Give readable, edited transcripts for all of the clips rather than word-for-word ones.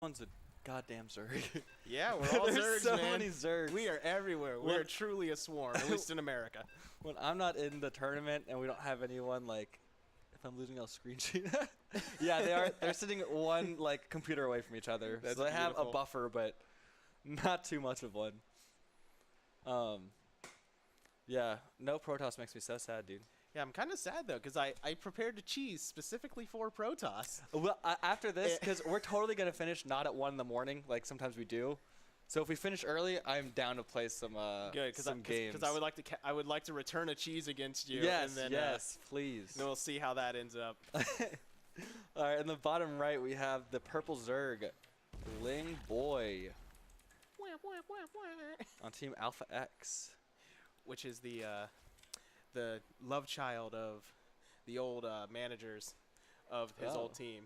everyone's a goddamn Zerg. Yeah, we're all There's Zergs, so man. many Zergs. We are everywhere. We're truly a swarm, at least in America. When I'm not in the tournament and we don't have anyone, like, if I'm losing, I'll screen sheet. Yeah, they are. They're sitting one like computer away from each other. That's so they have a beautiful. buffer, but not too much of one. Yeah, no Protoss makes me so sad, dude. Yeah, I'm kind of sad, though, because I prepared a cheese specifically for Protoss. Well, after this, because we're totally going to finish not at 1 in the morning, like sometimes we do. So if we finish early, I'm down to play some Good, some games. because I would like to return a cheese against you. Yes, and then, yes, please. Then we'll see how that ends up. All right, in the bottom right, we have the purple Zerg, Lingboy, on Team Alpha X. Which is the love child of the old managers of his old team.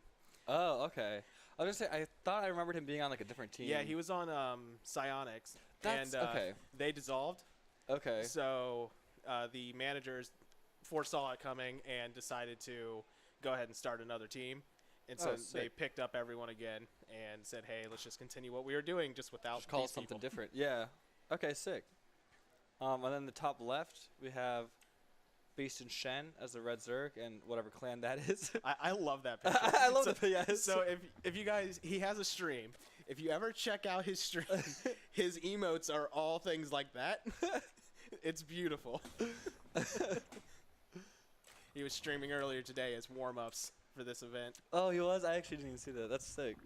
Oh, okay. I was gonna say I thought I remembered him being on like a different team. Yeah, he was on Psionics. That's okay. They dissolved. Okay. So the managers foresaw it coming and decided to go ahead and start another team. And so they picked up everyone again and said, "Hey, let's just continue what we were doing, just without Just call it these something people." different. Yeah. Okay, sick. And then the top left we have BeastinShen as the Red Zerg and whatever clan that is. I love that picture. I love the yeah. So if you guys, he has a stream. If you ever check out his stream, his emotes are all things like that. It's beautiful. He was streaming earlier today as warm-ups for this event. Oh, he was? I actually didn't even see that. That's sick.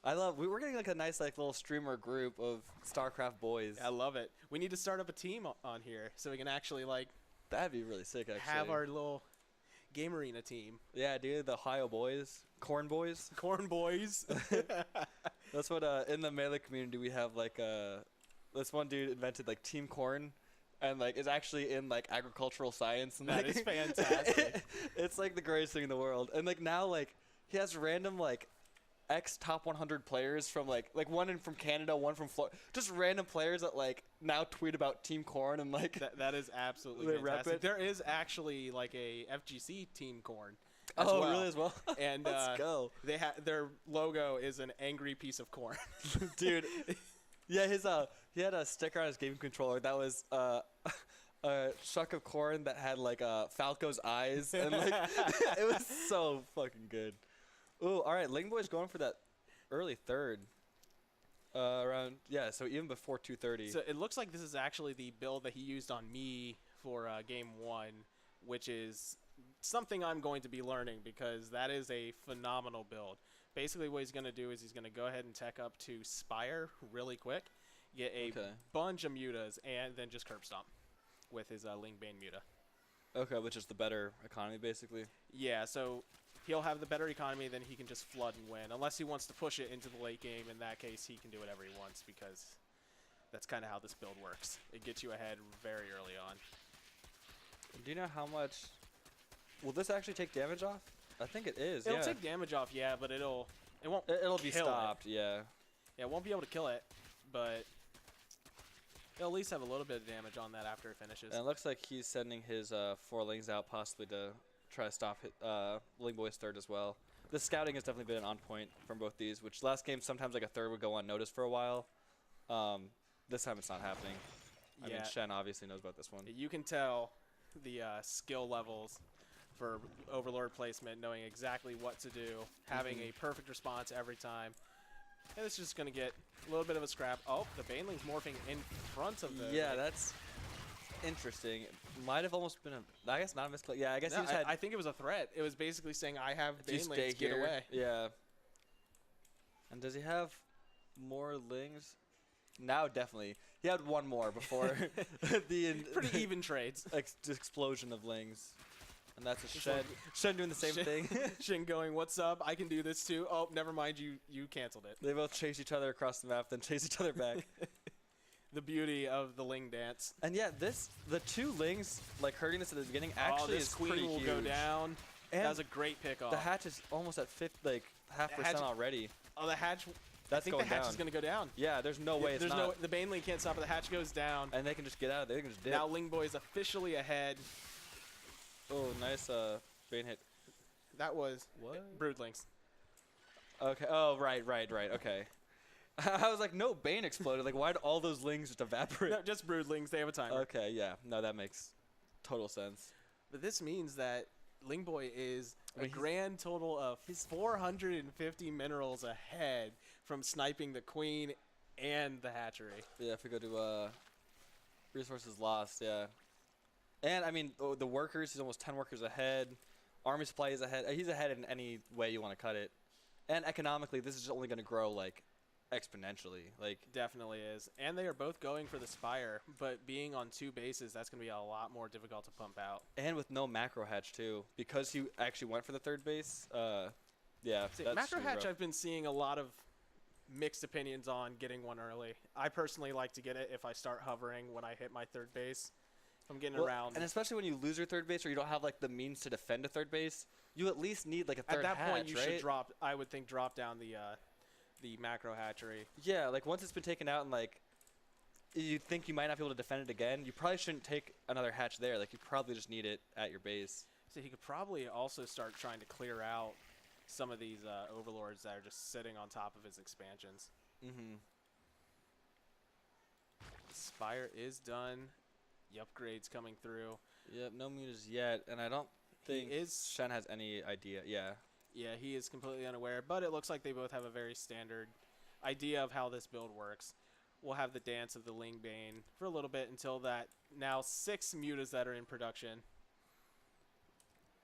We're getting like a nice like little streamer group of StarCraft boys. I love it. We need to start up a team on here so we can actually like That'd be really sick, actually. have our little game arena team. Yeah, dude, the Ohio boys, Corn boys. Corn boys. That's what in the Melee community we have like this one dude invented like Team Corn, and like is actually in like agricultural science. And That like, is fantastic. It's like the greatest thing in the world. And like now like he has random like X top 100 players from like one from Canada, one from Florida, just random players that like now tweet about Team Corn and like that is absolutely they rep fantastic. it. There is actually like a FGC Team Corn. really as well. And Let's go. Their logo is an angry piece of corn. Dude. Yeah, he had a sticker on his game controller that was a shuck of corn that had like Falco's eyes, and like it was so fucking good. Ooh, all right, Lingboy's going for that early third. Around so even before 2:30. So it looks like this is actually the build that he used on me for game 1, which is something I'm going to be learning because that is a phenomenal build. Basically, what he's going to do is he's going to go ahead and tech up to Spire really quick, get a bunch of mutas, and then just curb stomp with his Lingbane muta. Okay, which is the better economy, basically. Yeah, so he'll have the better economy, then he can just flood and win. Unless he wants to push it into the late game, in that case, he can do whatever he wants because that's kind of how this build works. It gets you ahead very early on. Do you know how much... Will this actually take damage off? I think it is, It'll take damage off, yeah, but it won't It'll be kill stopped, it. yeah. Yeah, it won't be able to kill it, but it'll at least have a little bit of damage on that after it finishes. And it looks like he's sending his 4 Lings out possibly to try to stop Lingboy's third as well. The scouting has definitely been on point from both these, which last game sometimes like a third would go unnoticed for a while. This time it's not happening. I mean, Shen obviously knows about this one. You can tell the skill levels for Overlord placement, knowing exactly what to do, having a perfect response every time. And it's just going to get a little bit of a scrap. Oh, the Baneling's morphing in front of the... Yeah, that's interesting. It might have almost been a... I guess not a misclick. Yeah, I guess no, he just had... I think it was a threat. It was basically saying, I have Banelings, get away. Yeah. And does he have more Lings? Now, definitely. He had one more before the... Pretty even trades. Explosion of Lings. And that's a Shen. Shen doing the same thing. Shen going, what's up? I can do this too. Oh, never mind. You canceled it. They both chase each other across the map, then chase each other back. The beauty of the Ling dance. And yeah, the 2 Lings, like hurting this at the beginning, actually this is queen pretty will huge. go down. And that was a great pickoff. The hatch is almost at half percent already. Oh, the hatch. That's I think the hatch is going to go down. Yeah, there's no way it's not. The Baneling can't stop it. The hatch goes down. And they can just get out of there. They can just dip. Now Lingboy is officially ahead. Oh, nice Bane hit. That was what? Broodlings. Okay. Oh, right. Okay. I was like, no, Bane exploded. Like, why did all those lings just evaporate? No, just broodlings. They have a timer. Okay, yeah. No, that makes total sense. But this means that Lingboy is I mean, a grand total of 450 minerals ahead from sniping the queen and the hatchery. Yeah, if we go to resources lost, yeah. And, I mean, the workers, he's almost 10 workers ahead. Army supply is ahead. He's ahead in any way you want to cut it. And economically, this is only going to grow, like, exponentially. Like, Definitely is. And they are both going for the Spire, but being on 2 bases, that's going to be a lot more difficult to pump out. and with no macro hatch, too. Because he actually went for the 3rd base, yeah. See, that's Macro really Hatch, rough. I've been seeing a lot of mixed opinions on getting one early. I personally like to get it if I start hovering when I hit my 3rd base. If I'm getting Well, around. and especially when you lose your 3rd base or you don't have, like, the means to defend a 3rd base, you at least need, like, a 3rd At that hatch, point, you right? should drop, I would think, drop down the macro hatchery. Yeah, like, once it's been taken out and, like, you think you might not be able to defend it again, you probably shouldn't take another hatch there. Like, you probably just need it at your base. So he could probably also start trying to clear out some of these overlords that are just sitting on top of his expansions. Mm-hmm. Spire is done. The upgrade's coming through. Yep, no mutas yet, and I don't think is- Shen has any idea. Yeah. Yeah, he is completely unaware, but it looks like they both have a very standard idea of how this build works. We'll have the dance of the Lingbane for a little bit until that now 6 mutas that are in production.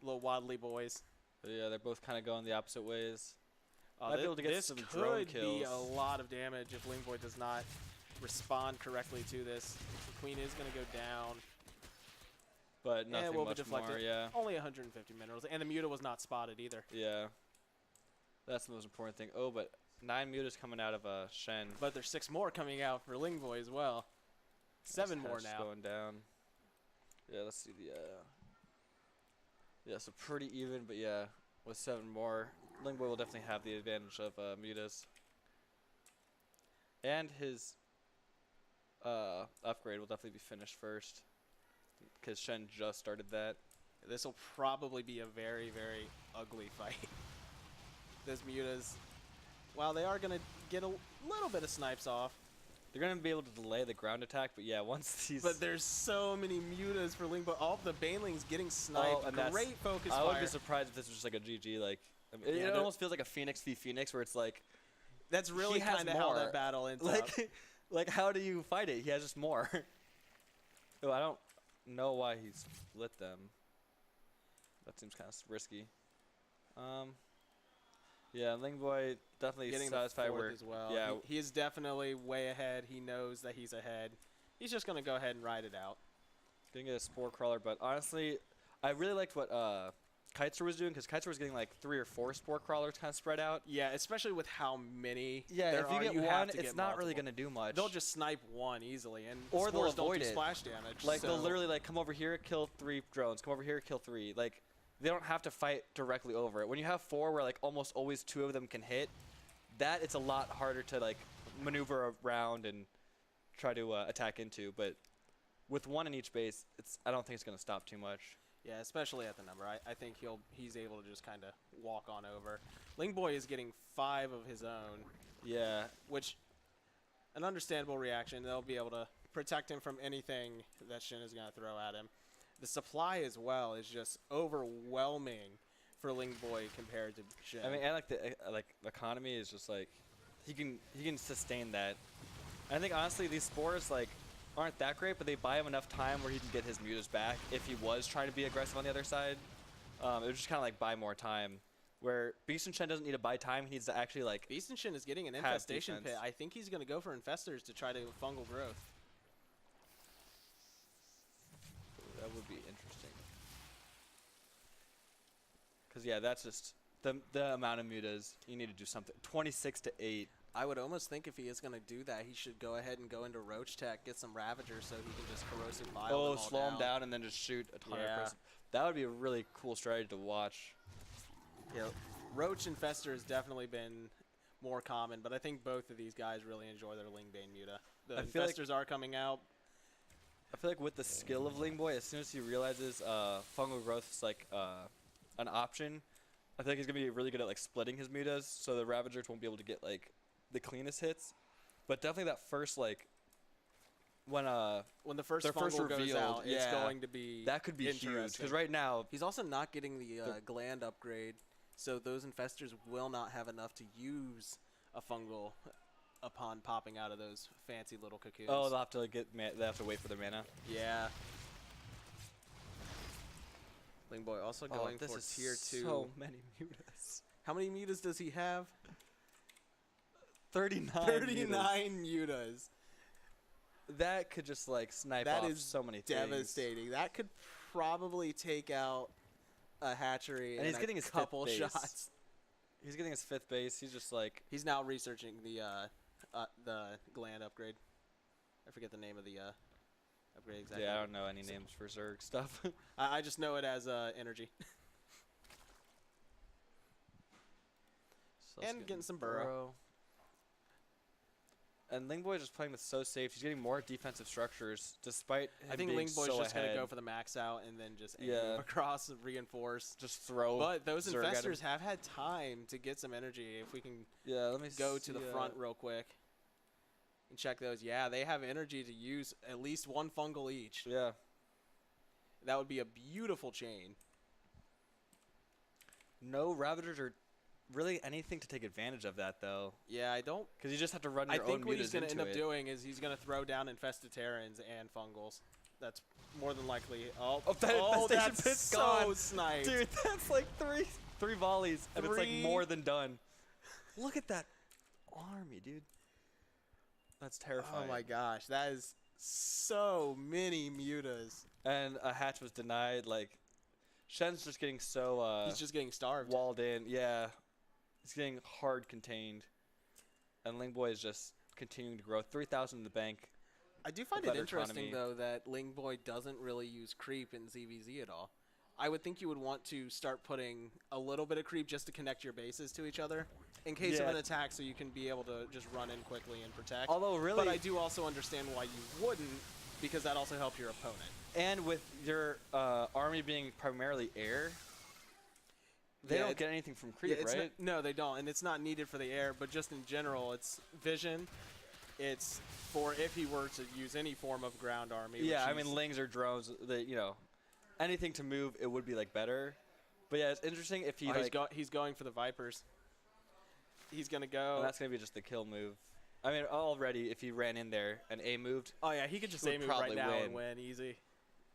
Little waddly boys. But yeah, they're both kind of going the opposite ways. Might be Thi- able to get this some drone could be a kills. lot of damage if Lingboy does not respond correctly to this. The queen is going to go down. But nothing and will be much deflected. more, yeah. Only 150 minerals, and the muta was not spotted either. Yeah. That's the most important thing. Oh, but 9 mutas coming out of Shen. But there's 6 more coming out for Lingboy as well. 7 more Hatch now. going down. Yeah, let's see the yeah, so pretty even, but yeah, with 7 more, Lingboy will definitely have the advantage of mutas. And his upgrade will definitely be finished first, because Shen just started that. This will probably be a very, very ugly fight. Those mutas, while they are going to get a little bit of snipes off, They're going to be able to delay the ground attack, but yeah, once these... but there's so many mutas for Lingboy. All the Banelings getting sniped. and that's- Great focus I fire. would be surprised if this was just like a GG. Like, I mean, Yeah, it they're- almost feels like a Phoenix v Phoenix, where it's like, That's really he has kind of how more. that battle ends up. like how do you fight it? He has just more. Oh, I don't know why he split them. That seems kind of risky. Yeah, Lingboy definitely Getting the satisfied 4th where as well. yeah, He is definitely way ahead. He knows that he's ahead. He's just going to go ahead and ride it out. gonna get a spore crawler, but honestly, I really liked what Kitester was doing, because Kitester was getting like 3 or 4 spore crawlers kind of spread out. Yeah, especially with how many Yeah, there if you are, get have one, to it's get not really multiple. gonna do much. They'll just snipe one easily, and Or they'll spores don't avoid do it. splash damage. Like, they'll so- literally, like, come over here, kill 3 drones. Come over here, kill 3. Like, they don't have to fight directly over it. When you have 4 where, like, almost always 2 of them can hit, that it's a lot harder to, like, maneuver around and try to attack into. But with 1 in each base, I don't think it's going to stop too much. Yeah, especially at the number. I think he's able to just kind of walk on over. Lingboy is getting 5 of his own, Yeah. which an understandable reaction. They'll be able to protect him from anything that Shin is going to throw at him. The supply as well is just overwhelming for Lingboy compared to Shin. I mean, and, like, the economy is just, like, he can sustain that. I think, honestly, these spores, like, aren't that great, but they buy him enough time where he can get his mutas back if he was trying to be aggressive on the other side. It would just kind of like buy more time. Where BeastinShen doesn't need to buy time, he needs to actually like. BeastinShen is getting an have infestation defense. pit. I think he's going to go for infestors to try to fungal growth. That would be interesting. Cause yeah, that's just the amount of mutas you need to do something. 26 to 8. I would almost think if he is going to do that, he should go ahead and go into Roach Tech, get some Ravagers so he can just corrosive bile them Oh, all slow him down and then just shoot a ton of Yeah. person. That would be a really cool strategy to watch. Yeah, Roach Infestor has definitely been more common, but I think both of these guys really enjoy their Lingbane Muta. The I feel like- Infestors are coming out. I feel like with the skill of Lingboy, as soon as he realizes fungal growth is like an option, I think he's gonna be really good at like splitting his mutas, so the Ravagers won't be able to get like the cleanest hits. But definitely that first like when the first their first fungal goes revealed, out, it's yeah, going to be that could be huge interesting. because right now He's also not getting the gland upgrade, so those infestors will not have enough to use a fungal upon popping out of those fancy little cocoons. they'll have to they have to wait for their mana. Yeah. Lingboy also going this for is tier 2. So many mutas. How many mutas does he have? 39. 39 mutas. That could just like snipe That off is so many things. devastating. That could probably take out a hatchery And he's getting a his couple fifth base. shots. He's getting his 5th base. He's just like He's now researching the gland upgrade. I forget the name of the upgrade exactly. yeah, I don't know any names for Zerg stuff. I just know it as energy. So And getting some burrow. And Lingboy just playing this so safe. He's getting more defensive structures despite him I think being Lingboy's so just going to ahead. go for the max out and then just aim Yeah. across and reinforce. Just throw. But those Zerg at him. infestors have had time to get some energy. If we can Yeah, let me go see, to the front real quick and check those. Yeah, they have energy to use at least one fungal each. Yeah. That would be a beautiful chain. No Ravagers or really anything to take advantage of that though, Yeah, I don't. because you just have to run I your think own what he's mutas going to into end up it. doing is he's going to throw down infested Terrans and fungals. That's more than likely. Oh, that infestation that's pit's so gone. sniped. Dude, that's like three volleys, and it's like more than done. Look at that army, dude. That's terrifying. Oh my gosh, that is so many mutas. And a hatch was denied. Like, Shen's just getting so He's just getting starved. walled in. Yeah, he's getting hard contained, and Lingboy is just continuing to grow. 3,000 in the bank. I do find it better interesting, economy. though, that Lingboy doesn't really use creep in ZVZ at all. I would think you would want to start putting a little bit of creep just to connect your bases to each other in case of Yeah. an attack, so you can be able to just run in quickly and protect. Although really, But I do also understand why you wouldn't, because that also helps your opponent. and with your army being primarily air, they Yeah, don't it- get anything from creep, Yeah, it's right? no, they don't, and it's not needed for the air, but just in general, it's vision. It's for if he were to use any form of ground army. Yeah, which I mean, he's- lings or drones, anything to move, it would be like better. But yeah, it's interesting if he he's going for the Vipers. He's gonna go. and that's gonna be just the kill move. I mean, already if he ran in there and A moved Oh yeah, he could just would aim it right probably now win. and win easy.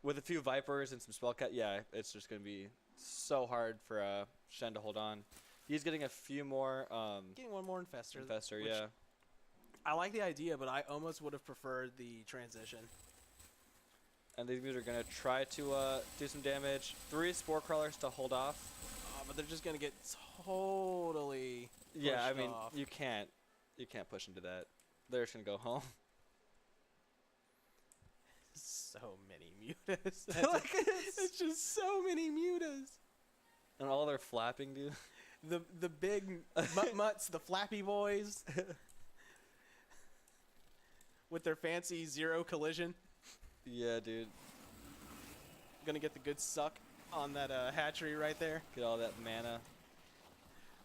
with a few Vipers and some spell cut, yeah, it's just gonna be so hard for Shen to hold on. He's getting a few more Getting one more infestor. infestor, which yeah. I like the idea, but I almost would have preferred the transition. And these guys are gonna try to do some damage. 3 spore crawlers to hold off. But they're just gonna get totally. Yeah, I pushed mean, off. you can't push into that. They're just gonna go home. So many mutas. Look at this. It's just so many mutas. And all their flapping, dude. The big mutts, the flappy boys, with their fancy zero collision, Yeah, dude. gonna get the good suck on that hatchery right there. Get all that mana.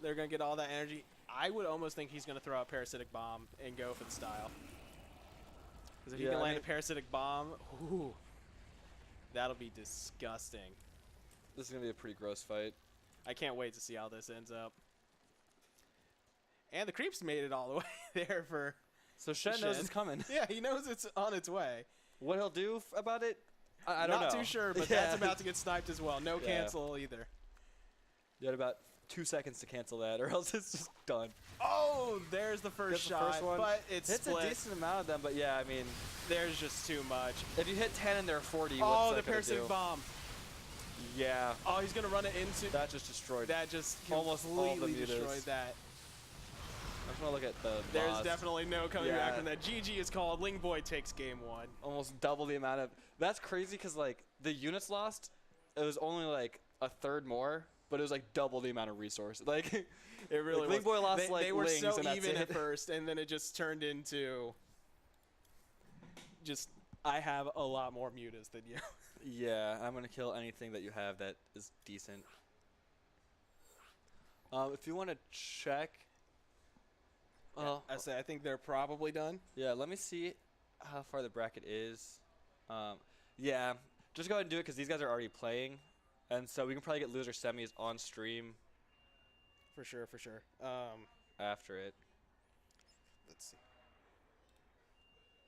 They're gonna get all that energy. I would almost think he's gonna throw out parasitic bomb and go for the style. Because if he Yeah, can I land mean- a parasitic bomb, ooh, that'll be disgusting. This is gonna be a pretty gross fight. I can't wait to see how this ends up. And the creeps made it all the way there for. So Shen knows Shen. it's coming. Yeah, he knows it's on its way. What he'll do about it, I don't know. Not too sure, but that's about to get sniped as well. No Yeah. cancel either. You had about 2 seconds to cancel that, or else it's just done. Oh, there's the first Gets the shot, first one. but it's It's split. a decent amount of them, but yeah, I mean, There's just too much. if you hit 10 and they're 40, Oh, what's the that gonna parasitic do? bomb. Yeah, Oh, he's gonna run it into. that just destroyed. That just almost all the completely mutas. destroyed that. I just want to look at the There's boss. definitely no coming Yeah. back from that. GG is called. Lingboy takes game 1. Almost double the amount of. That's crazy because like the units lost, it was only like a third more, but it was like double the amount of resource. Like It really like, was. Lingboy lost they, like they were lings, so and that's even it. at first, and then it just turned into just I have a lot more mutas than you. Yeah, I'm gonna kill anything that you have that is decent. If you want to check, I say I think they're probably done. yeah, let me see how far the bracket is. Yeah, just go ahead and do it because these guys are already playing, and so we can probably get loser semis on stream For sure, for sure. after it. Let's see.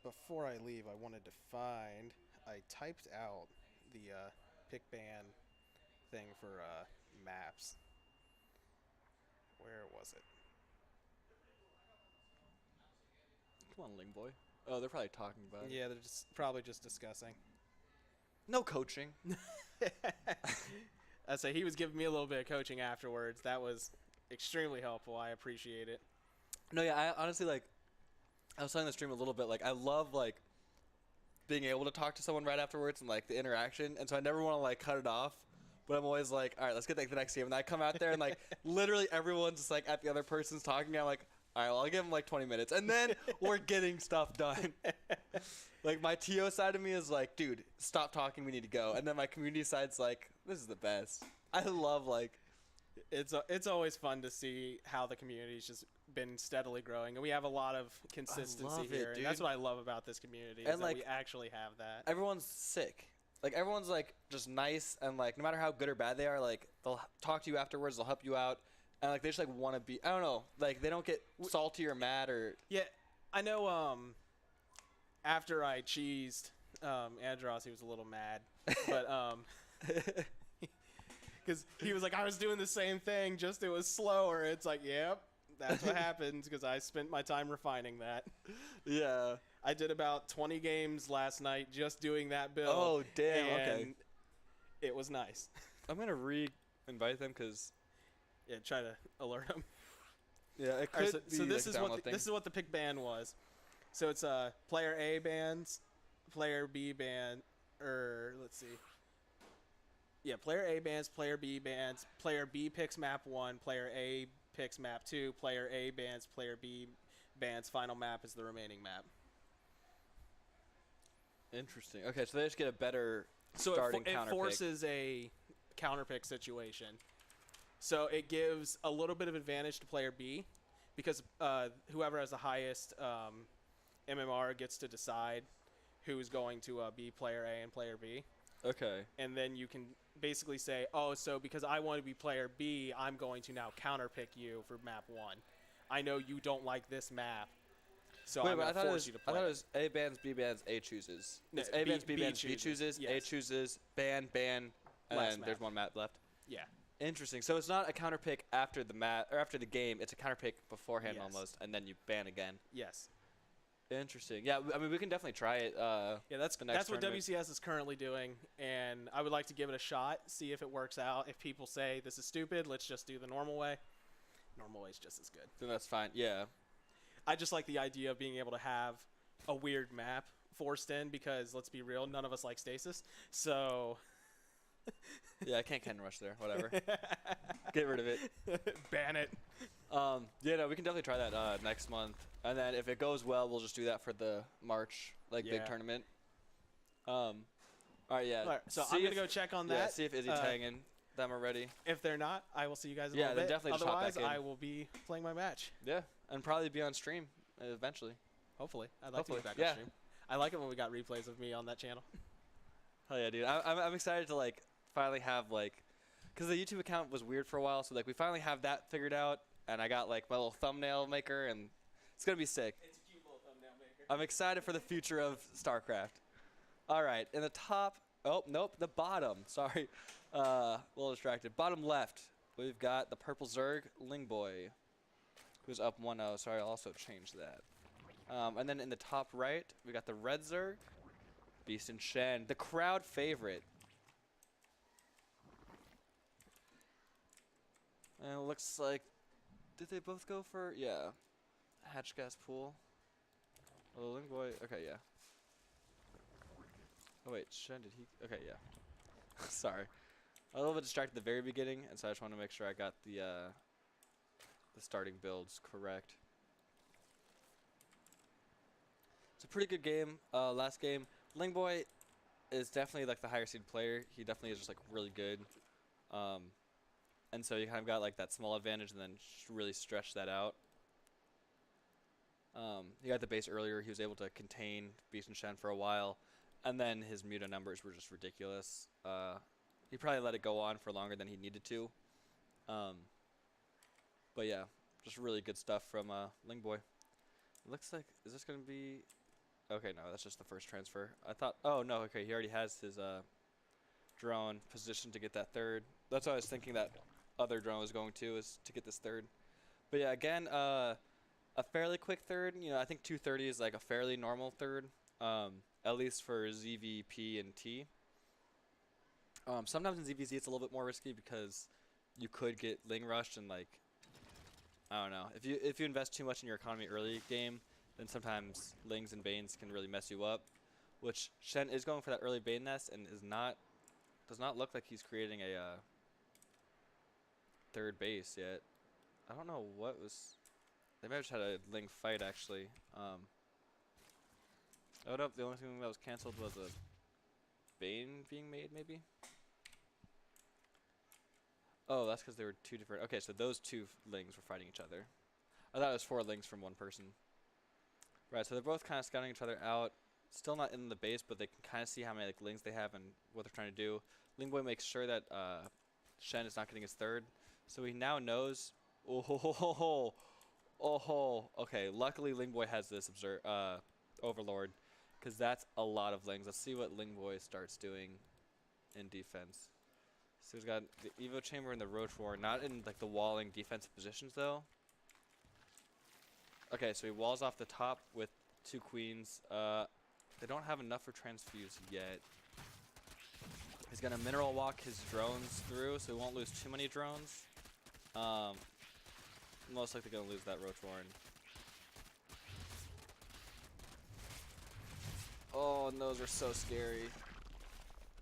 Before I leave, I wanted to find. I typed out the pick ban thing for maps. Where was it? Come on, Lingboy. Oh, they're probably talking about it. Yeah, they're probably just discussing. No coaching. I say he was giving me a little bit of coaching afterwards. That was extremely helpful. I appreciate it. No, yeah, I honestly like. I was telling the stream a little bit. Like, I love like being able to talk to someone right afterwards and like the interaction, and so I never want to like cut it off. But I'm always like, all right, let's get like the next game. And I come out there and like literally everyone's just like at the other person's talking. I'm like, all right, well, I'll give them like 20 minutes, and then we're getting stuff done. Like my TO side of me is like, dude, stop talking, we need to go. And then my community side's like, this is the best. I love like. It's always fun to see how the community's just been steadily growing, and we have a lot of consistency love it, here, and that's dude. what I love about this community. Is And, that like, we actually have that. Everyone's sick. Like everyone's like just nice, and like no matter how good or bad they are, like they'll talk to you afterwards, they'll help you out, and like they just like want to be. I don't know, like they don't get salty or mad or. Yeah, I know. After I cheesed Andros, he was a little mad, but because he was like, I was doing the same thing, just it was slower. It's like, yep, that's what happens because I spent my time refining that. Yeah. I did about 20 games last night just doing that build. Oh damn. Okay. and it was nice. I'm gonna re-invite them because. Yeah, try to alert them. Yeah, it All right, could so be this like is a what download thing. this is what the pick ban was. So it's player A bans, player B ban, or let's see. Yeah, player A bans, player B bans, player B picks map 1, player A picks map 2, player A bans, player B bans. Final map is the remaining map. Interesting. Okay, so they just get a better So starting it counter forces a counter pick situation. So it gives a little bit of advantage to player B because whoever has the highest MMR gets to decide who's going to be player A and player B. pick. Okay. And then you can basically say, oh, so because I want to be player B, I'm going to now counter pick you for map 1. I know you don't like this map, so Wait, I'm but going to force you to I play. thought it was A bans, B bans, A chooses. No, It's A B- bans, B B bans, B chooses, chooses, A yes. chooses, ban, ban, and Last then there's map. one map left. Yeah. Interesting. So it's not a counter pick after the map or after the game. It's a counter pick beforehand Yes. almost, and then you ban again. Yes. Interesting. Yeah, I mean we can definitely try it. Yeah, that's the next what tournament. WCS is currently doing, and I would like to give it a shot, see if it works out. If people say this is stupid, let's just do the normal way. Normal way is just as good. Then that's fine. Yeah. I just like the idea of being able to have a weird map forced in because, let's be real, none of us like stasis. So Yeah, I can't Ken Rush there. Whatever. Get rid of it. ban it. Yeah, no, we can definitely try that next month, and then if it goes well, we'll just do that for the March big Yeah. tournament. All right, yeah. All right, so See I'm going if- to go check on Yeah, that. see if Izzy's hanging them already. If they're not, I will see you guys in Yeah, a then little bit. definitely just hop Otherwise, back in. I will be playing my match. Yeah, and probably be on stream eventually. Hopefully. I'd like Hopefully, to be back yeah. on stream. I like it when we got replays of me on that channel. Hell yeah, dude! I'm excited to like finally have like, cause the YouTube account was weird for a while, so like we finally have that figured out, and I got like my little thumbnail maker, and it's gonna be sick. It's a cute little thumbnail maker. I'm excited for the future of StarCraft. All right, in the top. Oh nope, the bottom. Sorry, a little distracted. Bottom left, we've got the purple Zerg Lingboy, who's up 1-0. Sorry, I'll also change that. And then in the top right, we got the red Zerg, BeastinShen, the crowd favorite. And it looks like, did they both go for, yeah, hatch gas pool. Oh, Lingboy, okay, yeah. Oh wait, Shen, did he, okay, yeah. Sorry. I was a little bit distracted at the very beginning, and so I just want to make sure I got the starting builds correct. It's a pretty good game. Last game, Lingboy is definitely like the higher seed player. He definitely is just like really good. and so you kind of got like that small advantage, and then really stretch that out. He got the base earlier. He was able to contain BeastinShen for a while, and then his muta numbers were just ridiculous. He probably let it go on for longer than he needed to. But yeah, just really good stuff from Lingboy. Looks like, is this going to be... Okay, no, that's just the first transfer. I thought, oh no, okay, he already has his drone positioned to get that third. That's what I was thinking that other drone was going to, is to get this third. But yeah, again, a fairly quick third. You know, I think 230 is like a fairly normal third, at least for ZVP and T. Sometimes in ZVZ it's a little bit more risky because you could get Ling rushed and like, I don't know. If you invest too much in your economy early game, then sometimes Lings and Banes can really mess you up. Which Shen is going for that early Bane nest and does not look like he's creating a third base yet. I don't know what was. They might have just had a Ling fight actually. Oh no, the only thing that was canceled was a Bane being made maybe. Oh, that's because they were two different. Okay, so those two Lings were fighting each other. I thought it was 4 Lings from one person. Right, so they're both kind of scouting each other out. Still not in the base, but they can kind of see how many like Lings they have and what they're trying to do. Lingboy makes sure that Shen is not getting his third, so he now knows. Oh ho ho ho ho! Oh ho! Okay, luckily Lingboy has this Overlord, because that's a lot of Lings. Let's see what Lingboy starts doing in defense. So he's got the Evo Chamber and the Roach War, not in like the walling defensive positions though. Okay, so he walls off the top with 2 queens. They don't have enough for transfuse yet. He's gonna mineral walk his drones through, so he won't lose too many drones. Most likely gonna lose that Roach Warren. Oh, and those are so scary.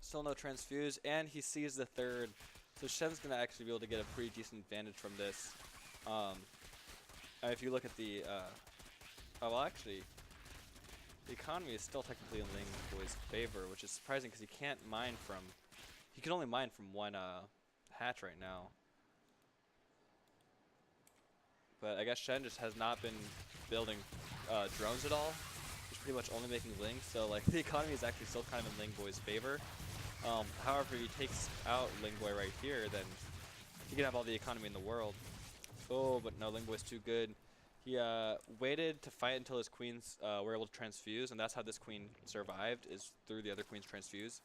Still no transfuse, and he sees the third. So Shen's gonna actually be able to get a pretty decent advantage from this. If you look at the, oh well, actually, the economy is still technically in Lingboy's favor, which is surprising because he can't mine from. He can only mine from one hatch right now. But I guess Shen just has not been building drones at all. He's pretty much only making Lings, so like the economy is actually still kind of in Lingboy's favor. However, if he takes out Lingboy right here, then he can have all the economy in the world. Oh, but no, Lingboy's too good. He waited to fight until his queens were able to transfuse, and that's how this queen survived, is through the other queen's transfuse.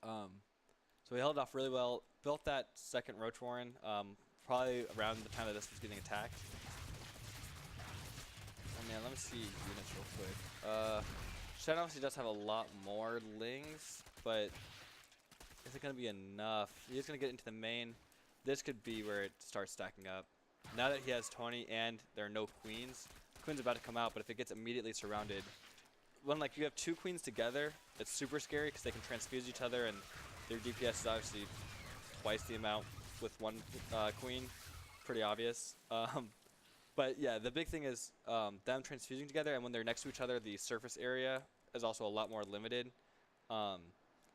So he held off really well, built that second Roach Warren, probably around the time that this was getting attacked. Oh man, let me see units real quick. Shen obviously does have a lot more Lings, but is it going to be enough? He's going to get into the main. This could be where it starts stacking up. Now that he has 20 and there are no queens, queen's about to come out, but if it gets immediately surrounded, when like you have 2 queens together, it's super scary because they can transfuse each other and their DPS is obviously twice the amount with one queen. Pretty obvious. But yeah, the big thing is them transfusing together, and when they're next to each other, the surface area is also a lot more limited.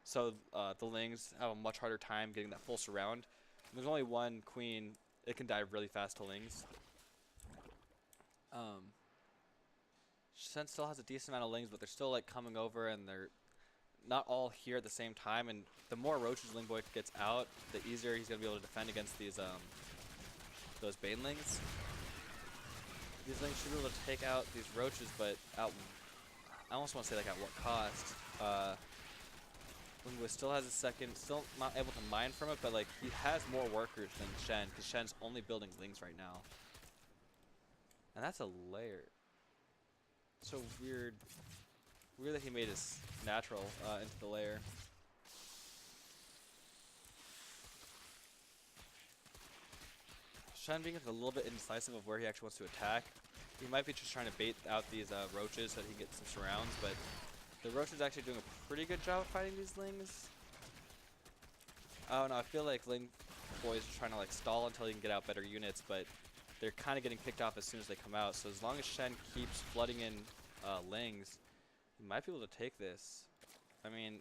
So the Lings have a much harder time getting that full surround. When there's only one queen, it can dive really fast to Lings. Shen still has a decent amount of Lings, but they're still like coming over, and they're not all here at the same time. And the more roaches Lingboy gets out, the easier he's gonna be able to defend against these those Banelings. These Lings should be able to take out these roaches, but I almost want to say like at what cost? Lingboy still has a second, still not able to mine from it, but like he has more workers than Shen, because Shen's only building Lings right now. And that's a lair. So weird. Weird that he made his natural into the lair. Shen being a little bit indecisive of where he actually wants to attack. He might be just trying to bait out these roaches so that he can get some surrounds, but the roach is actually doing a pretty good job of fighting these Lings. I don't know, I feel like Lingboy is trying to like stall until he can get out better units, but they're kind of getting picked off as soon as they come out. So as long as Shen keeps flooding in Lings, he might be able to take this. I mean,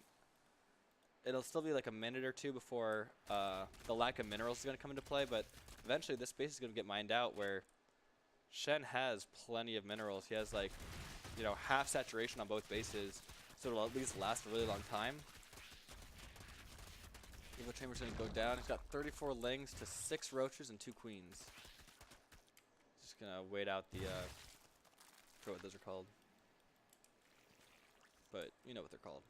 it'll still be like a minute or two before the lack of minerals is going to come into play, but eventually this base is going to get mined out where Shen has plenty of minerals. He has like, you know, half saturation on both bases, so it'll at least last a really long time. Evo Chamber's going to go down. He's got 34 lings to 6 roaches and 2 queens. Just going to wait out the, I forget what those are called. But you know what they're called.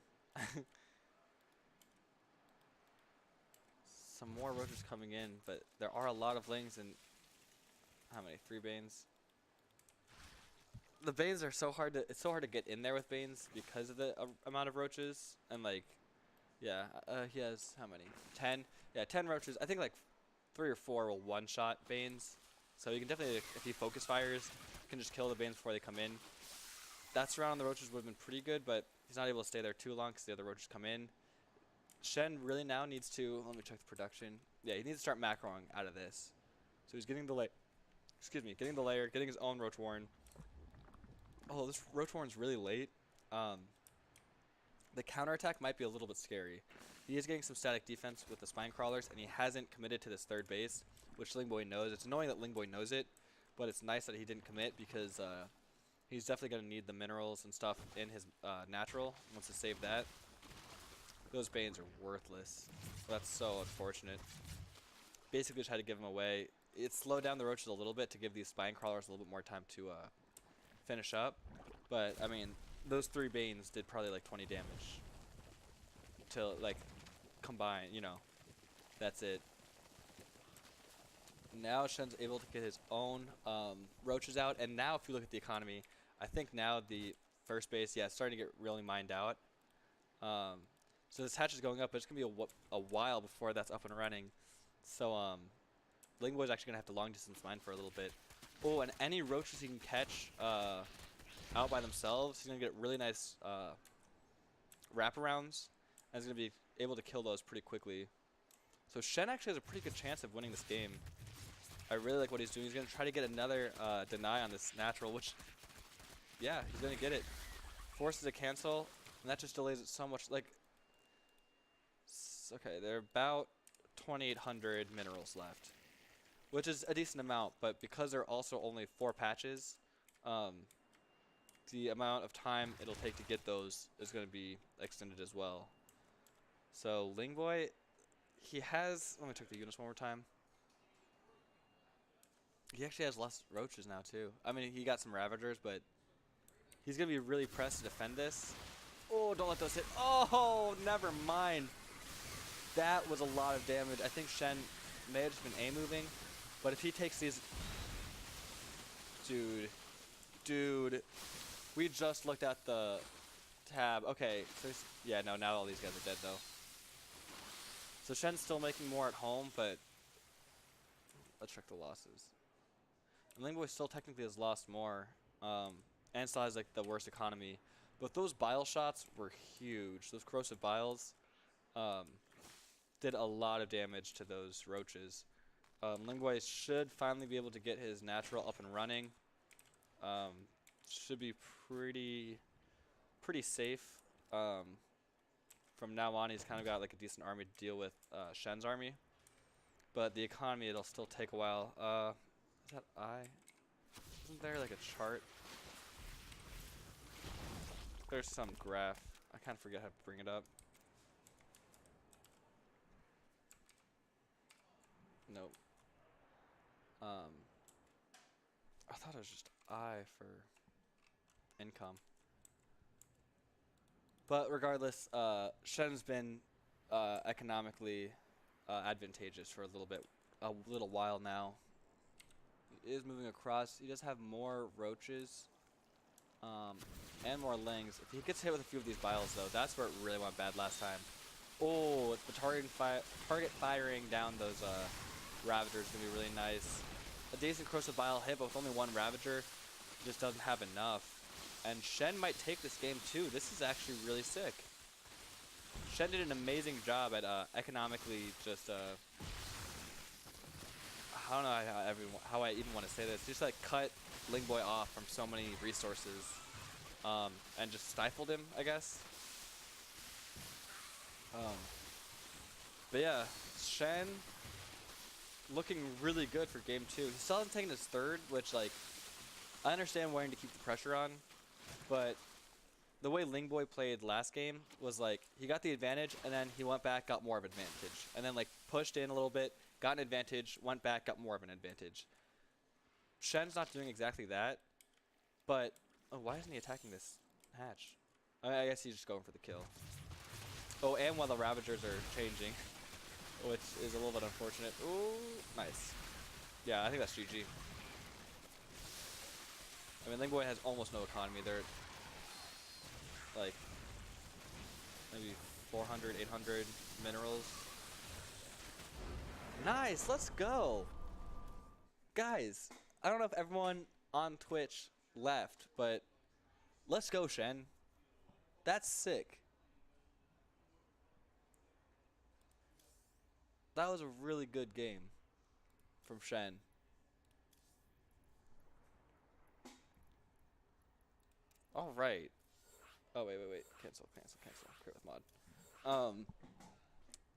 Some more roaches coming in, but there are a lot of lings and how many? 3 banes. The banes are so hard to, it's so hard to get in there with banes because of the amount of roaches, and like, yeah, he has how many? 10? Yeah, 10 roaches. I think like 3 or 4 will one-shot banes. So you can definitely, if he focus fires, you can just kill the banes before they come in. That surround on the roaches would have been pretty good, but he's not able to stay there too long because the other roaches come in. Shen really now needs to, let me check the production. Yeah, he needs to start macroing out of this. So he's getting the getting the layer, getting his own roach warren. Oh, this roach warren's really late. The counterattack might be a little bit scary. He is getting some static defense with the spine crawlers, and he hasn't committed to this third base, which Lingboy knows. It's annoying that Lingboy knows it, but it's nice that he didn't commit because he's definitely going to need the minerals and stuff in his natural. He wants to save that. Those banes are worthless. That's so unfortunate. Basically just had to give them away. It slowed down the roaches a little bit to give these spine crawlers a little bit more time to finish up. But, I mean, those 3 banes did probably like 20 damage. To, like, combine, you know. That's it. Now Shen's able to get his own roaches out. And now if you look at the economy, I think now the first base, yeah, it's starting to get really mined out. So this hatch is going up, but it's going to be a while before that's up and running. So Lingboy's actually going to have to long distance mine for a little bit. Oh, and any roaches he can catch out by themselves, he's going to get really nice wraparounds, and he's going to be able to kill those pretty quickly. So Shen actually has a pretty good chance of winning this game. I really like what he's doing. He's going to try to get another deny on this natural, which, yeah, he's going to get it. Forces a cancel, and that just delays it so much. Like, okay, there are about 2,800 minerals left, which is a decent amount, but because there are also only 4 patches, the amount of time it'll take to get those is going to be extended as well. So Lingboy, he has, let me check the units one more time. He actually has less roaches now too. I mean, he got some ravagers, but he's going to be really pressed to defend this. Oh, don't let those hit. Oh, never mind. That was a lot of damage. I think Shen may have just been A-moving, but if he takes these... Dude. We just looked at the tab. Okay, so yeah, no, now all these guys are dead, though. So Shen's still making more at home, but... Let's check the losses. And Lingboy still technically has lost more, and still has, like, the worst economy. But those bile shots were huge. Those corrosive biles... did a lot of damage to those roaches. Lingboy should finally be able to get his natural up and running. Should be pretty safe. From now on, he's kind of got like a decent army to deal with Shen's army. But the economy, it'll still take a while. Is that I? Isn't there like a chart? There's some graph. I kind of forget how to bring it up. Nope. I thought it was just I for income. But regardless, Shen's been economically advantageous for a little while now. He is moving across. He does have more roaches and more lings. If he gets hit with a few of these biles, though, that's where it really went bad last time. Oh, the target firing down those Ravagers is going to be really nice. A decent corrosive bile hit, but with only 1 Ravager, just doesn't have enough. And Shen might take this game too. This is actually really sick. Shen did an amazing job at economically just, I don't know how I even want to say this. Just like cut Lingboy off from so many resources and just stifled him, I guess. But yeah, Shen looking really good for game 2. He still hasn't taken his third, which, like, I understand wanting to keep the pressure on, but the way Lingboy played last game was, like, he got the advantage, and then he went back, got more of an advantage. And then, like, pushed in a little bit, got an advantage, went back, got more of an advantage. Shen's not doing exactly that, but oh, why isn't he attacking this hatch? I guess he's just going for the kill. Oh, and while the Ravagers are changing, which is a little bit unfortunate. Ooh, nice. Yeah, I think that's GG. I mean, Lingboy has almost no economy. They're like maybe 400, 800 minerals. Nice, let's go. Guys, I don't know if everyone on Twitch left, but let's go, Shen. That's sick. That was a really good game from Shen. All right. Oh, wait. Cancel. Create with mod.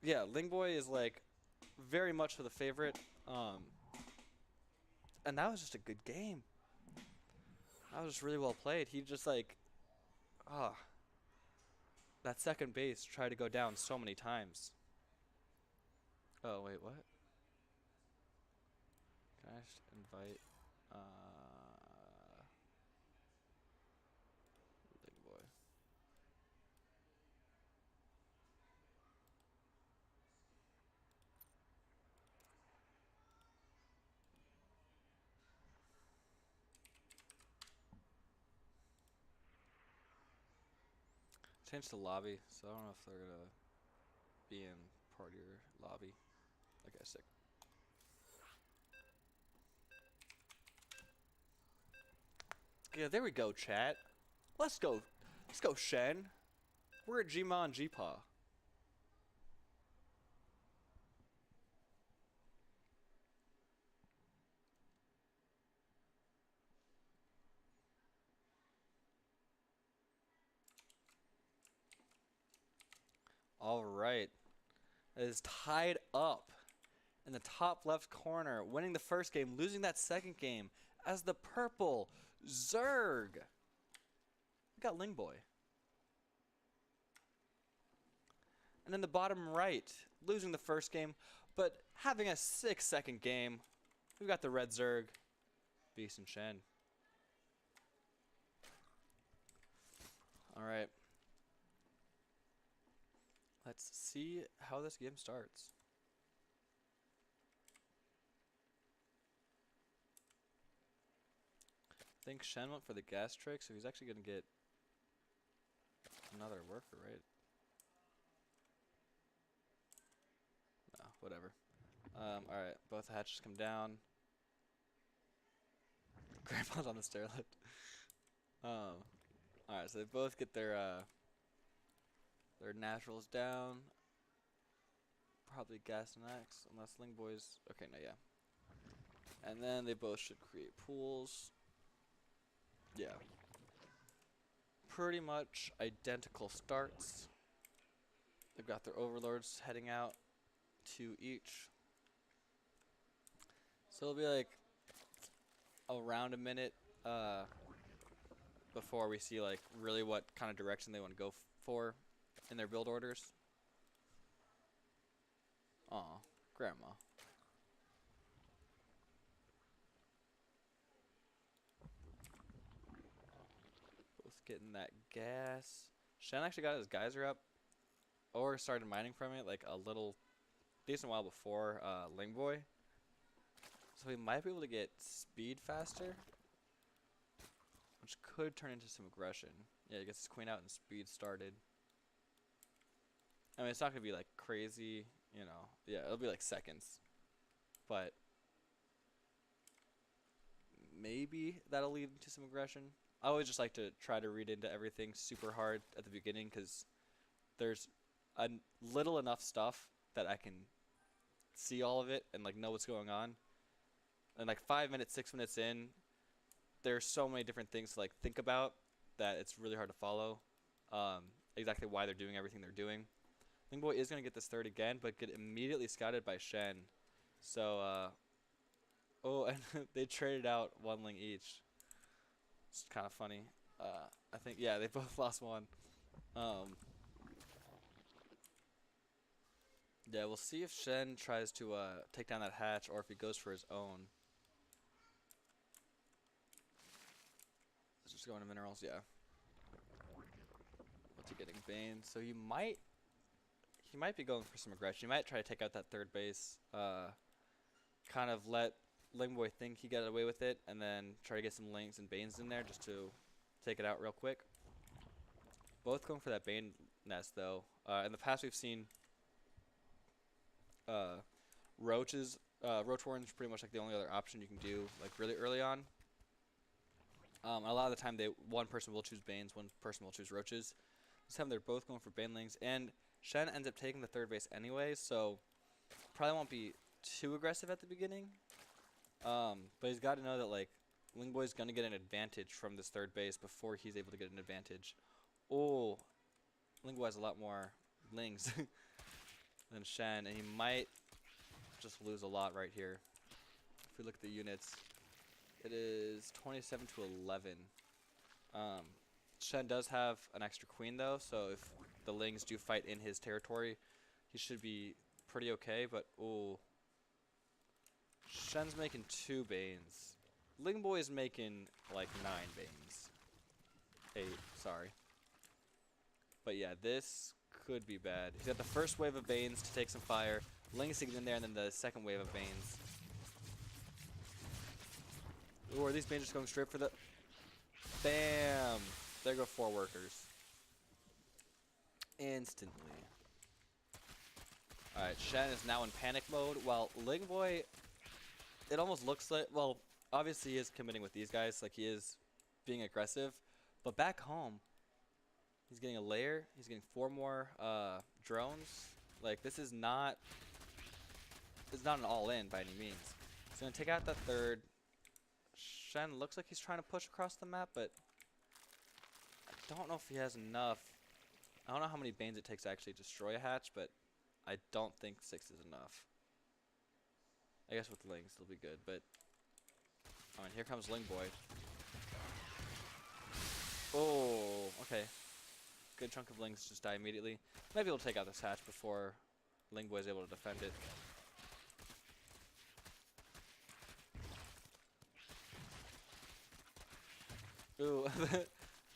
Yeah, Lingboy is, like, very much for the favorite. And that was just a good game. That was just really well played. He just, like, that second base tried to go down so many times. Oh, wait, what? Can I just invite, Lingboy? Change to lobby, so I don't know if they're gonna be in party or lobby. Okay, sick. Yeah, there we go, chat. Let's go. Let's go, Shen. We're at Gma and Gpaw. All right. It is tied up in the top left corner, winning the first game, losing that second game as the purple Zerg. We got Lingboy. And in the bottom right, losing the first game, but having a 6-second game, we've got the red Zerg, BeastinShen. All right. Let's see how this game starts. I think Shen went for the gas trick, so he's actually going to get another worker, right? No, whatever. Alright, both hatches come down. Grandpa's on the stair lift. Alright, so they both get their naturals down. Probably gas next, unless Lingboy's... Okay, no, yeah. And then they both should create pools. Yeah. Pretty much identical starts. They've got their overlords heading out, 2 each. So it'll be like around a minute before we see like really what kind of direction they want to go for in their build orders. Aw, grandma. Both getting that gas. Shen actually got his geyser up or started mining from it like a little decent while before Lingboy. So we might be able to get speed faster, which could turn into some aggression. Yeah, he gets his queen out and speed started. I mean, it's not going to be like crazy, you know. Yeah, it'll be like seconds. But maybe that'll lead to some aggression. I always just like to try to read into everything super hard at the beginning because there's a little enough stuff that I can see all of it and like know what's going on. And like 5 minutes, 6 minutes in, there's so many different things to like think about that it's really hard to follow exactly why they're doing everything they're doing. Lingboy is going to get this third again, but get immediately scouted by Shen. So, oh, and they traded out one Ling each. It's kind of funny. I think, yeah, they both lost one. Yeah, we'll see if Shen tries to take down that hatch or if he goes for his own. Let's just go into minerals, yeah. What's he getting? Bane. So he might be going for some aggression. He might try to take out that third base. Kind of let Lingboy think he got away with it, and then try to get some Lings and Banes in there just to take it out real quick. Both going for that Bane nest though. In the past we've seen roaches. Roach Warren's pretty much like the only other option you can do like really early on. A lot of the time one person will choose Banes, one person will choose Roaches. This time they're both going for Banelings, and Shen ends up taking the third base anyway, so probably won't be too aggressive at the beginning. But he's got to know that like Lingboy's gonna get an advantage from this third base before he's able to get an advantage. Oh, Lingboy has a lot more Lings than Shen, and he might just lose a lot right here. If we look at the units, it is 27 to 11. Shen does have an extra queen though, so if the Lings do fight in his territory, he should be pretty okay. But oh, Shen's making 2 Banes. Lingboy is making like 9 Banes. 8, sorry. But yeah, this could be bad. He's got the first wave of Banes to take some fire. Lings to get in there, and then the second wave of Banes. Ooh, are these Banes just going straight for the... Bam! There go 4 workers. Instantly. Alright, Shen is now in panic mode, while Lingboy, it almost looks like... Well, obviously he is committing with these guys, like he is being aggressive. But back home, he's getting a layer. He's getting 4 more drones. Like, this is not... It's not an all-in by any means. He's going to take out that third. Shen looks like he's trying to push across the map, but I don't know if he has enough. I don't know how many Banes it takes to actually destroy a hatch, but I don't think 6 is enough. I guess with Lings it'll be good, but I mean, here comes Lingboy. Oh, okay. Good chunk of Lings just die immediately. Might be able to take out this hatch before Lingboy is able to defend it. Ooh,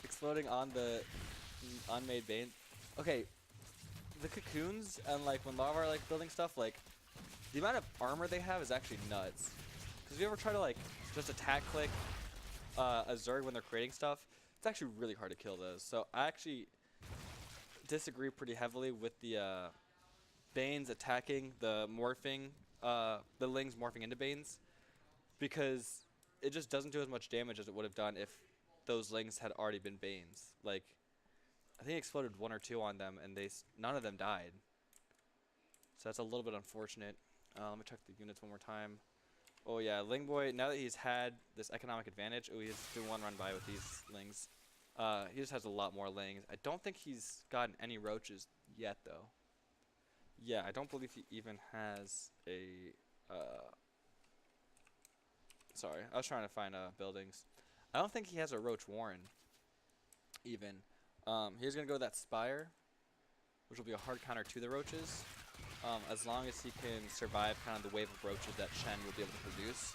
exploding on the unmade Bane. Okay, the cocoons and like when Lava are like building stuff, like the amount of armor they have is actually nuts. Because if you ever try to like just attack click a Zerg when they're creating stuff, it's actually really hard to kill those. So I actually disagree pretty heavily with the Banes attacking the morphing, the Lings morphing into Banes, because it just doesn't do as much damage as it would have done if those Lings had already been Banes. Like, I think it exploded 1 or 2 on them, and none of them died. So that's a little bit unfortunate. Let me check the units one more time. Oh yeah, Lingboy, now that he's had this economic advantage, oh, he's doing 1 run by with these Lings. He just has a lot more Lings. I don't think he's gotten any Roaches yet, though. Yeah, I don't believe he even has a... sorry, I was trying to find buildings. I don't think he has a Roach Warren, even. He's going to go with that Spire, which will be a hard counter to the Roaches, as long as he can survive kind of the wave of Roaches that Shen will be able to produce.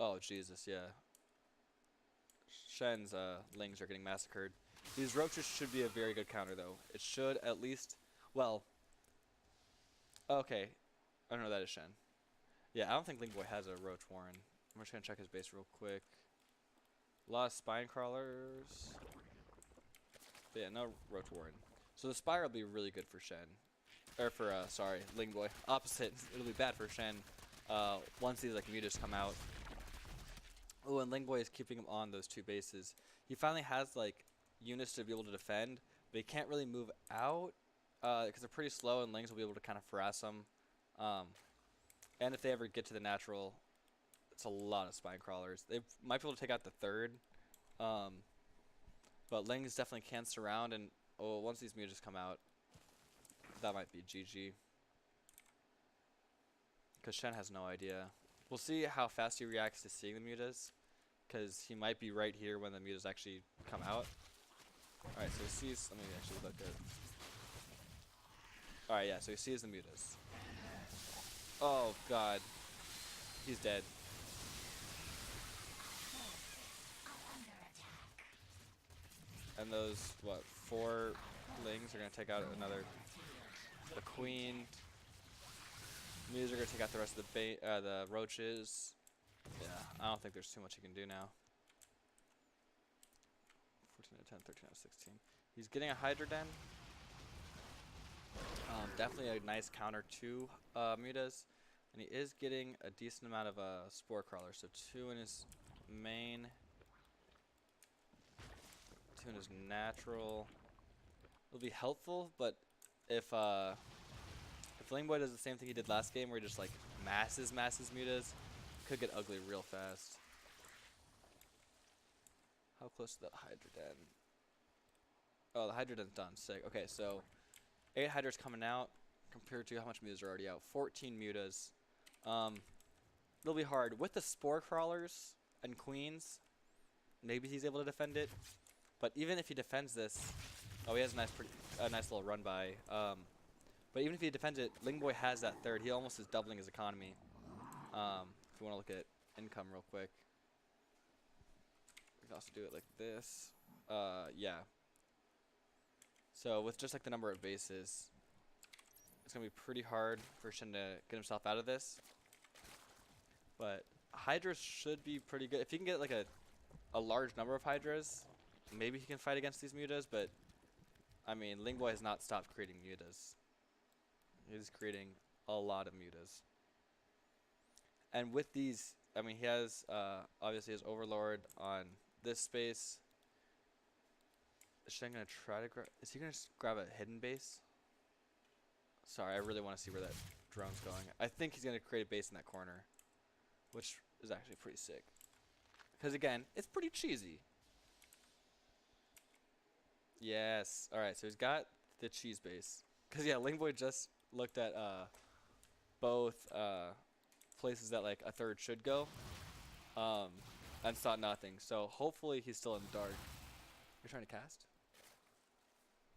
Oh, Jesus, yeah. Shen's Lings are getting massacred. These Roaches should be a very good counter, though. It should at least... Well... Okay. I don't know, that is Shen. Yeah, I don't think Lingboy has a Roach Warren. I'm just going to check his base real quick. A lot of Spine Crawlers. But yeah, no Roach Warren. So the Spire will be really good for Shen. Or for, sorry, Lingboy. Opposite. It'll be bad for Shen once these, like, mutas come out. Oh, and Lingboy is keeping him on those 2 bases. He finally has, like, units to be able to defend, but he can't really move out because they're pretty slow, and Lings will be able to kind of harass them. And if they ever get to the natural, it's a lot of Spine Crawlers. They might be able to take out the third, but Lings definitely can surround, and Oh, once these mutas come out, that might be GG. Because Shen has no idea. We'll see how fast he reacts to seeing the mutas. Because he might be right here when the mutas actually come out. Alright, so he sees... Let me actually look at... Alright, yeah, so he sees the mutas. Oh, God. He's dead. And those, what, 4 lings are going to take out the queen. Mutas are going to take out the rest of the roaches. Yeah, I don't think there's too much he can do now. 14 out of 10, 13 out of 16. He's getting a Hydra Den. Definitely a nice counter to mutas. And he is getting a decent amount of spore crawlers. So 2 in his main. 2 in his natural. It'll be helpful, but if Lingboy does the same thing he did last game, where he just like masses mutas, could get ugly real fast. How close to that Hydra Den? Oh, the Hydra Den's done. Sick. Okay, so 8 Hydras coming out compared to how much mutas are already out. 14 mutas. It'll be hard with the spore crawlers and queens. Maybe he's able to defend it, but even if he defends this, oh, he has a nice little run by. But even if he defends it, Lingboy has that third. He almost is doubling his economy. If you want to look at income real quick, we can also do it like this. Yeah. So with just like the number of bases, it's gonna be pretty hard for Shen to get himself out of this. But Hydras should be pretty good. If he can get like a large number of Hydras, maybe he can fight against these mutas. But I mean, Lingboy has not stopped creating mutas. He's creating a lot of mutas. And with these, I mean, he has obviously his Overlord on this space. Is Shen gonna try to grab? Is he gonna grab a hidden base? Sorry, I really want to see where that drone's going. I think he's gonna create a base in that corner, which is actually pretty sick. Because again, it's pretty cheesy. Yes. All right. So he's got the cheese base. Because yeah, Lingboy just looked at both places that like a third should go, and saw nothing. So hopefully he's still in the dark. You're trying to cast?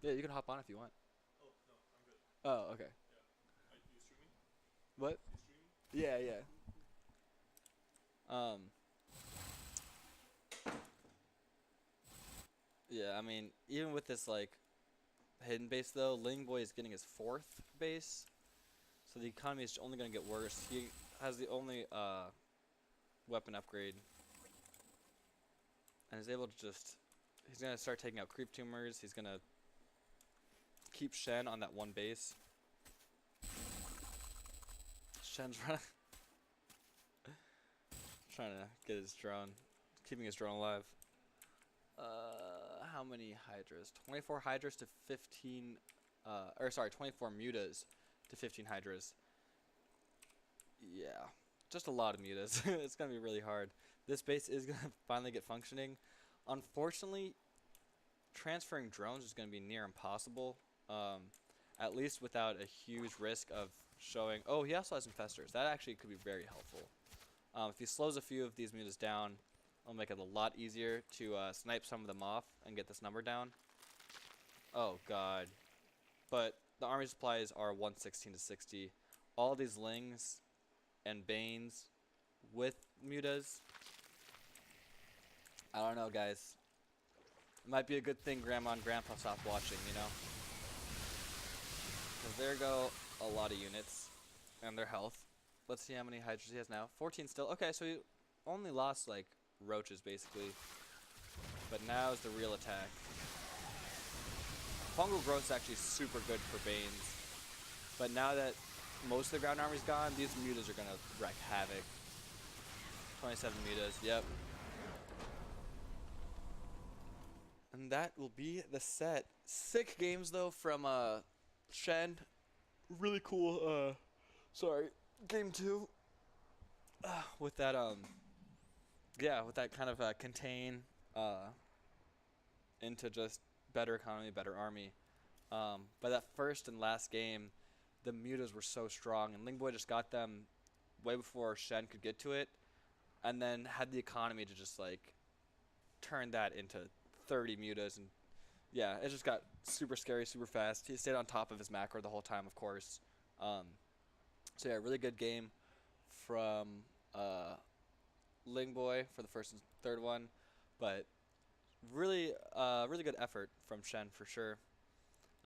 Yeah, you can hop on if you want. Oh, no, I'm good. Oh, okay. Yeah. Are you streaming? What? You streaming? Yeah, yeah. Yeah, I mean, even with this like hidden base though, Lingboy is getting his 4th base, so the economy is only gonna get worse. He has the only weapon upgrade, and is able to just. He's gonna start taking out creep tumors. He's gonna keep Shen on that one base. Shen's running. Trying to get his drone, keeping his drone alive. How many Hydras? 24 Hydras to 15, or sorry, 24 mutas to 15 Hydras. Yeah, just a lot of mutas. It's gonna be really hard. This base is gonna finally get functioning. Unfortunately, transferring drones is gonna be near impossible. At least without a huge risk of showing. Oh, he also has infestors. That actually could be very helpful. If he slows a few of these mutas down, it'll make it a lot easier to snipe some of them off and get this number down. Oh god. But the army supplies are 116 to 60. All these lings and banes with mutas. I don't know, guys. It might be a good thing Grandma and Grandpa stopped watching, you know? Because there go a lot of units and their health. Let's see how many hydras he has now. 14 still. Okay, so he only lost like roaches basically. But now is the real attack. Fungal growth is actually super good for Banes. But now that most of the ground army's gone, these mutas are gonna wreak havoc. 27 mutas, yep. And that will be the set. Sick games though from Shen. Really cool sorry, game 2. With that yeah, with that kind of contain into just better economy, better army. But that first and last game, the mutas were so strong, and Lingboy just got them way before Shen could get to it, and then had the economy to just like turn that into 30 mutas, and yeah, it just got super scary, super fast. He stayed on top of his macro the whole time, of course. Um, so yeah, really good game from Lingboy for the first and third one, but really good effort from Shen for sure.